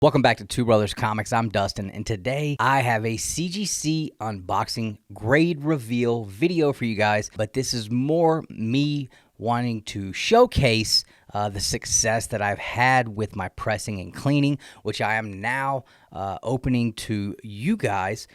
Welcome back to Two Brothers Comics. I'm Dustin, and today I have a CGC unboxing grade reveal video for you guys, but this is more me wanting to showcase the success that I've had with my pressing and cleaning, which I am now opening to you guys.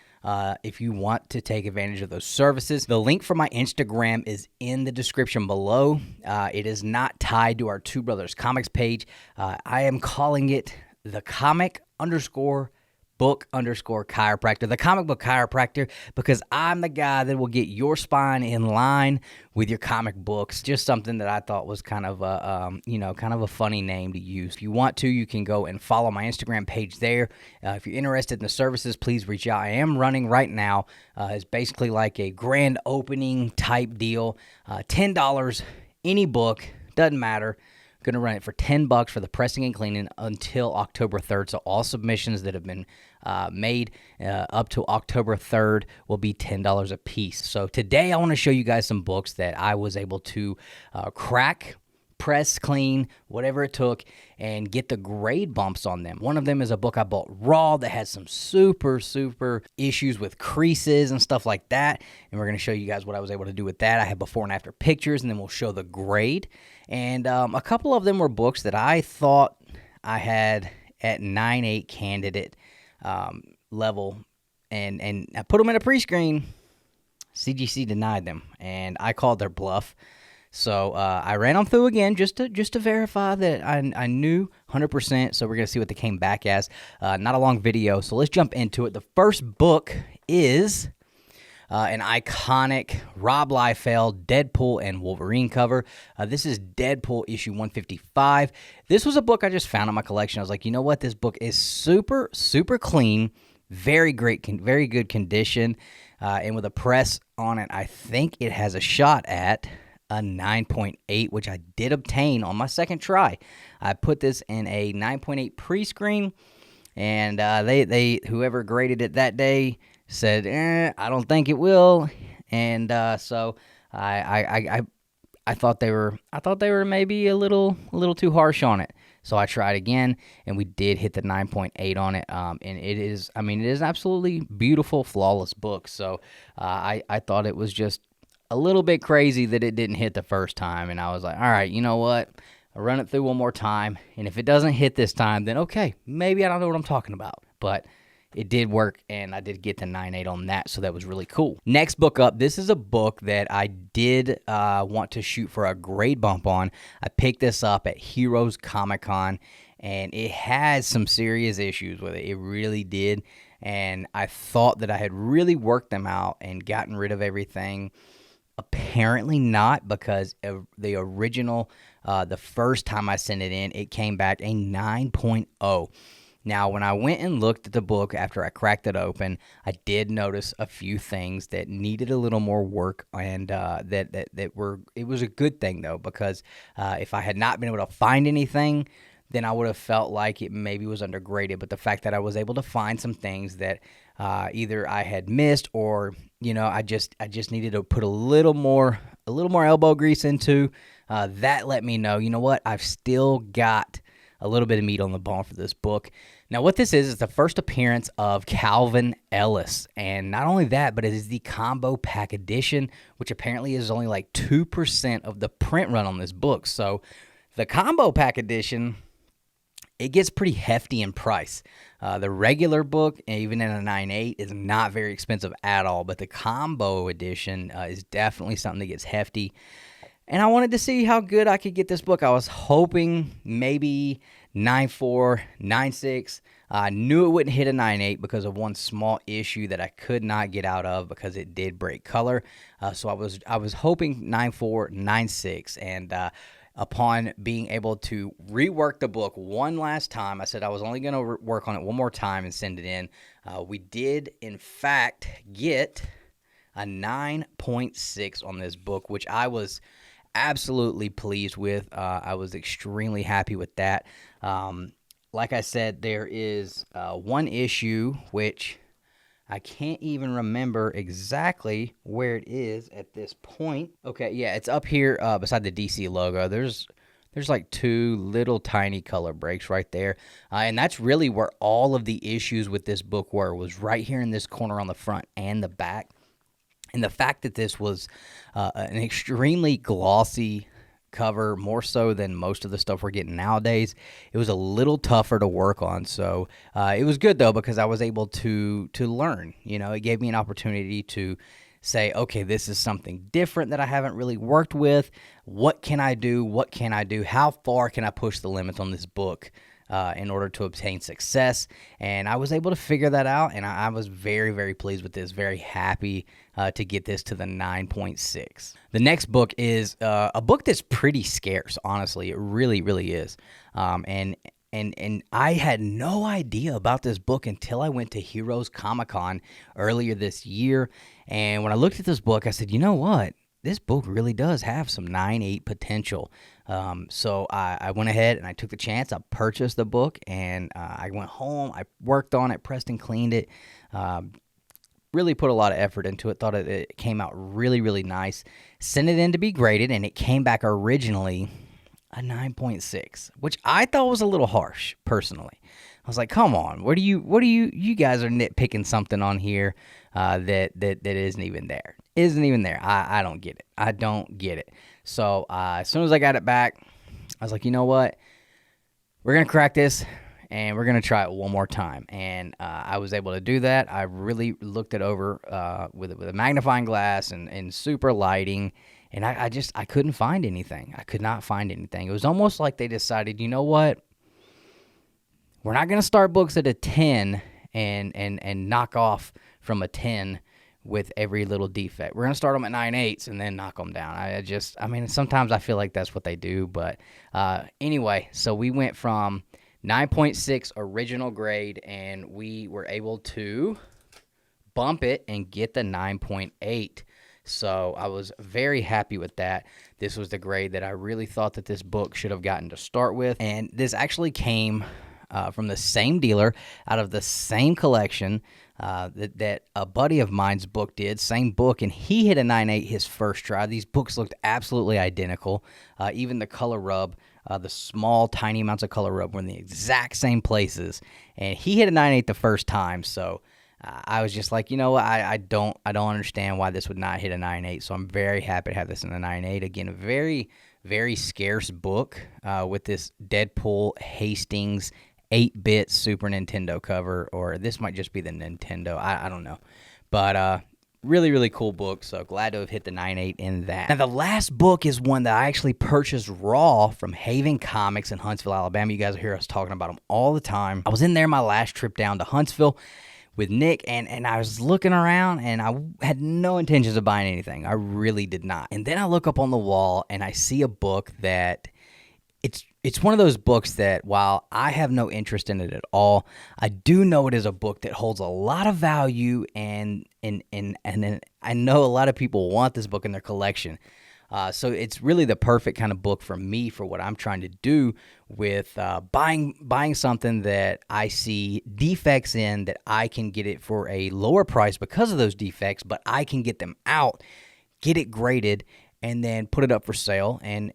If you want to take advantage of those services, the link for my Instagram is in the description below. It is not tied to our Two Brothers Comics page. I am calling it the comic_book_chiropractor, the comic book chiropractor, because I'm the guy that will get your spine in line with your comic books. Just something that I thought was kind of a funny name to use. If you want to, you can go and follow my Instagram page there. If you're interested in the services, please reach out. I am running right now. It's basically like a grand opening type deal. $10, any book, doesn't matter. Going to run it for $10 for the pressing and cleaning until October 3rd. So all submissions that have been made up to October 3rd will be $10 a piece. So today I want to show you guys some books that I was able to crack, press, clean, whatever it took, and get the grade bumps on them. One of them is a book I bought raw that had some super issues with creases and stuff like that, and we're going to show you guys what I was able to do with that. I have before and after pictures, and then we'll show the grade. And a couple of them were books that I thought I had at 9.8 candidate level, and I put them in a pre-screen. CGC denied them, and I called their bluff. So I ran them through again just to verify that I knew 100%. So we're going to see what they came back as. Not a long video, so let's jump into it. The first book is an iconic Rob Liefeld Deadpool and Wolverine cover. This is Deadpool issue 155. This was a book I just found in my collection. I was like, you know what? This book is super clean, very good condition, and with a press on it, I think it has a shot at a 9.8, which I did obtain on my second try. I put this in a 9.8 pre-screen, and they whoever graded it that day said, I don't think it will. And so I thought they were maybe a little too harsh on it. So I tried again, and we did hit the 9.8 on it. And it is an absolutely beautiful, flawless book. So I thought it was just a little bit crazy that it didn't hit the first time, and I was like, all right, you know what? I'll run it through one more time, and if it doesn't hit this time, then okay, maybe I don't know what I'm talking about. But it did work, and I did get the 9.8 on that, so that was really cool. Next book up, this is a book that I did want to shoot for a grade bump on. I picked this up at Heroes ComiKon, and it has some serious issues with it. It really did, and I thought that I had really worked them out and gotten rid of everything. Apparently not, because the original, the first time I sent it in, it came back a 9.0. Now, when I went and looked at the book after I cracked it open, I did notice a few things that needed a little more work, and it was a good thing, though, because if I had not been able to find anything, then I would have felt like it maybe was undergraded. But the fact that I was able to find some things that either I had missed, or I just needed to put a little more elbow grease into, that let me know, you know what, I've still got a little bit of meat on the bone for this book. Now, what this is the first appearance of Calvin Ellis, and not only that, but it is the combo pack edition, which apparently is only like 2% of the print run on this book. So the combo pack edition, it gets pretty hefty in price. The regular book, even in a 9.8, is not very expensive at all, but the combo edition is definitely something that gets hefty. And I wanted to see how good I could get this book. I was hoping maybe 9.4, 9.6. I knew it wouldn't hit a 9.8 because of one small issue that I could not get out of because it did break color. So I was hoping 9.4, 9.6, and upon being able to rework the book one last time, I said I was only going to work on it one more time and send it in. We did, in fact, get a 9.6 on this book, which I was absolutely pleased with. I was extremely happy with that. Like I said, there is one issue which I can't even remember exactly where it is at this point. Okay, yeah, it's up here beside the DC logo. There's There's like 2 little tiny color breaks right there. And that's really where all of the issues with this book was right here in this corner on the front and the back. And the fact that this was an extremely glossy cover, more so than most of the stuff we're getting nowadays, it was a little tougher to work on. So it was good, though, because I was able to learn. It gave me an opportunity to say, okay, this is something different that I haven't really worked with. What can I do? What can I do? How far can I push the limits on this book in order to obtain success? And I was able to figure that out, and I was very, very pleased with this, very happy to get this to the 9.6. The next book is a book that's pretty scarce, honestly. It really, really is. And I had no idea about this book until I went to Heroes ComiKon earlier this year. And when I looked at this book, I said, you know what? This book really does have some 9.8 potential. So I went ahead and I took the chance. I purchased the book, and I went home. I worked on it, pressed and cleaned it. Really put a lot of effort into it. Thought it came out really, really nice. Sent it in to be graded, and it came back originally a 9.6, which I thought was a little harsh, personally. I was like, come on, what do you guys are nitpicking something on here that isn't even there. I don't get it. I don't get it. So as soon as I got it back, I was like, you know what? We're going to crack this, and we're going to try it one more time. And I was able to do that. I really looked it over with a magnifying glass and super lighting, and I couldn't find anything. I could not find anything. It was almost like they decided, you know what? We're not going to start books at a 10 and knock off from a 10 with every little defect. We're going to start them at 9.8s and then knock them down. Sometimes I feel like that's what they do. But anyway, so we went from 9.6 original grade, and we were able to bump it and get the 9.8. So I was very happy with that. This was the grade that I really thought that this book should have gotten to start with. And this actually came from the same dealer, out of the same collection that a buddy of mine's book did, same book, and he hit a 9.8 his first try. These books looked absolutely identical. Even the color rub, the small, tiny amounts of color rub were in the exact same places, and he hit a 9.8 the first time. So I was just like, you know what, I don't understand why this would not hit a 9.8. So I'm very happy to have this in a 9.8. Again, a very, very scarce book with this Deadpool Hastings 8-bit Super Nintendo cover, or this might just be the Nintendo. I don't know. But really, really cool book, so glad to have hit the 9.8 in that. Now, the last book is one that I actually purchased raw from Haven Comics in Huntsville, Alabama. You guys will hear us talking about them all the time. I was in there my last trip down to Huntsville with Nick, and I was looking around, and I had no intentions of buying anything. I really did not. And then I look up on the wall, and I see a book that it's one of those books that, while I have no interest in it at all, I do know it is a book that holds a lot of value, and I know a lot of people want this book in their collection. So it's really the perfect kind of book for me for what I'm trying to do with buying something that I see defects in, that I can get it for a lower price because of those defects, but I can get them out, get it graded, and then put it up for sale, and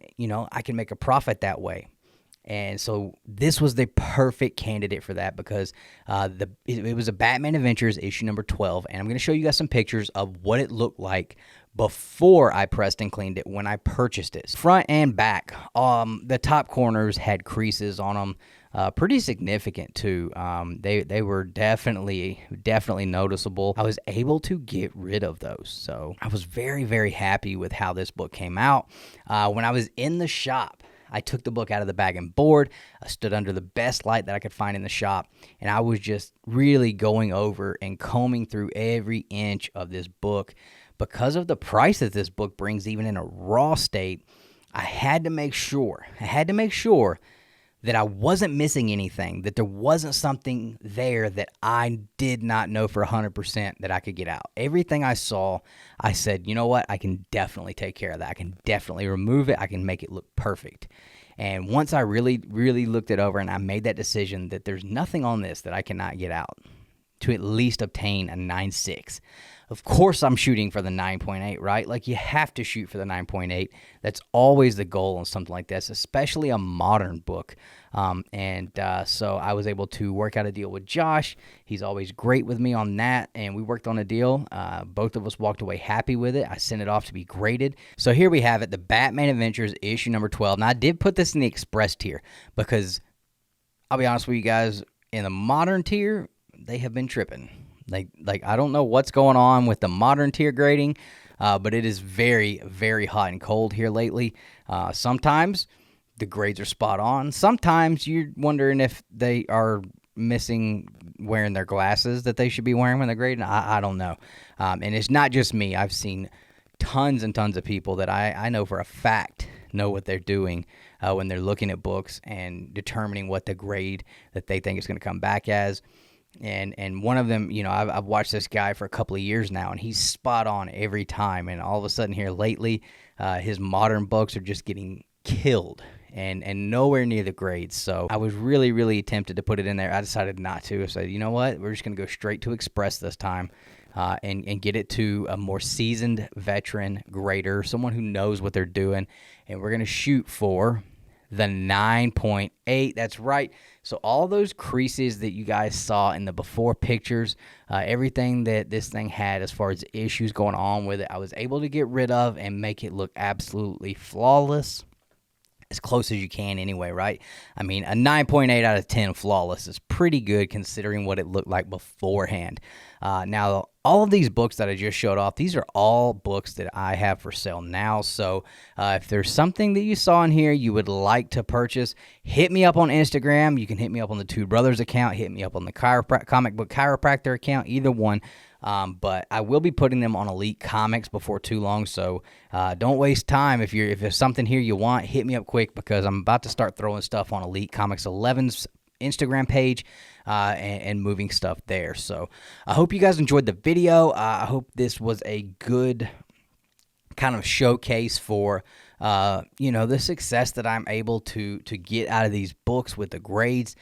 I can make a profit that way. And so this was the perfect candidate for that, because it was a Batman Adventures issue number 12, and I'm going to show you guys some pictures of what it looked like before I pressed and cleaned it when I purchased it. Front and back, the top corners had creases on them, pretty significant too. They were definitely noticeable. I was able to get rid of those, so I was very, very happy with how this book came out. When I was in the shop, I took the book out of the bag and board. I stood under the best light that I could find in the shop, and I was just really going over and combing through every inch of this book. Because of the price that this book brings, even in a raw state, I had to make sure that I wasn't missing anything, that there wasn't something there that I did not know for 100% that I could get out. Everything I saw, I said, you know what, I can definitely take care of that. I can definitely remove it. I can make it look perfect. And once I really, really looked it over, and I made that decision that there's nothing on this that I cannot get out, to at least obtain a 9.6. Of course, I'm shooting for the 9.8, right? Like, you have to shoot for the 9.8. That's always the goal on something like this, especially a modern book. So I was able to work out a deal with Josh. He's always great with me on that, and we worked on a deal. Both of us walked away happy with it. I sent it off to be graded. So here we have it, the Batman Adventures issue number 12. Now, I did put this in the Express tier because, I'll be honest with you guys, in the modern tier, they have been tripping. Like I don't know what's going on with the modern tier grading, but it is very, very hot and cold here lately. Sometimes the grades are spot on. Sometimes you're wondering if they are missing wearing their glasses that they should be wearing when they're grading. I don't know. And it's not just me. I've seen tons and tons of people that I know for a fact know what they're doing when they're looking at books and determining what the grade that they think is going to come back as. And one of them, you know, I've watched this guy for a couple of years now, and he's spot on every time. And all of a sudden here lately, his modern books are just getting killed and nowhere near the grades. So I was really, really tempted to put it in there. I decided not to. I said, you know what? We're just going to go straight to Express this time and get it to a more seasoned veteran grader, someone who knows what they're doing. And we're going to shoot for the 9.8. That's right. So all those creases that you guys saw in the before pictures, everything that this thing had as far as issues going on with it, I was able to get rid of and make it look absolutely flawless, as close as you can anyway, right? I mean, a 9.8 out of 10 flawless is pretty good considering what it looked like beforehand. Now, all of these books that I just showed off, these are all books that I have for sale now. So if there's something that you saw in here you would like to purchase, hit me up on Instagram. You can hit me up on the Two Brothers account, hit me up on the Comic Book Chiropractor account, either one. But I will be putting them on Elite Comics before too long, so don't waste time. If there's something here you want, hit me up quick because I'm about to start throwing stuff on Elite Comics 11's Instagram page and moving stuff there. So I hope you guys enjoyed the video. I hope this was a good kind of showcase for the success that I'm able to get out of these books with the grades.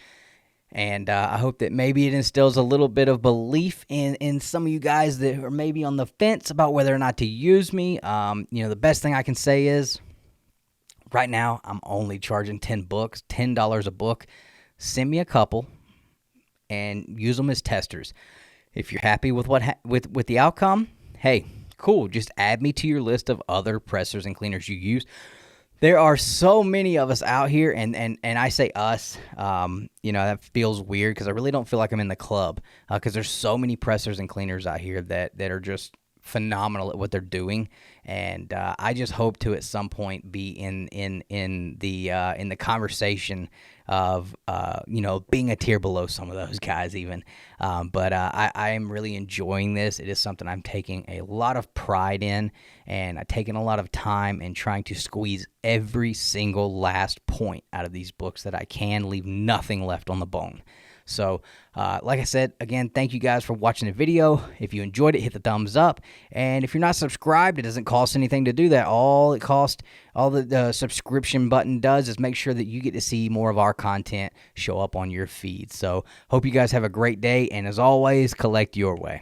And I hope that maybe it instills a little bit of belief in some of you guys that are maybe on the fence about whether or not to use me. The best thing I can say is right now I'm only charging $10 a book. Send me a couple and use them as testers. If you're happy with with the outcome, hey, cool. Just add me to your list of other pressers and cleaners you use. There are so many of us out here, and I say us, that feels weird because I really don't feel like I'm in the club because there's so many pressers and cleaners out here that are just phenomenal at what they're doing, and I just hope to at some point be in the conversation of being a tier below some of those guys even. But I am really enjoying this. It is something I'm taking a lot of pride in, and I've taken a lot of time in trying to squeeze every single last point out of these books that I can, leave nothing left on the bone. So, like I said, again, thank you guys for watching the video. If you enjoyed it, hit the thumbs up. And if you're not subscribed, it doesn't cost anything to do that. All the subscription button does is make sure that you get to see more of our content show up on your feed. So, hope you guys have a great day. And as always, collect your way.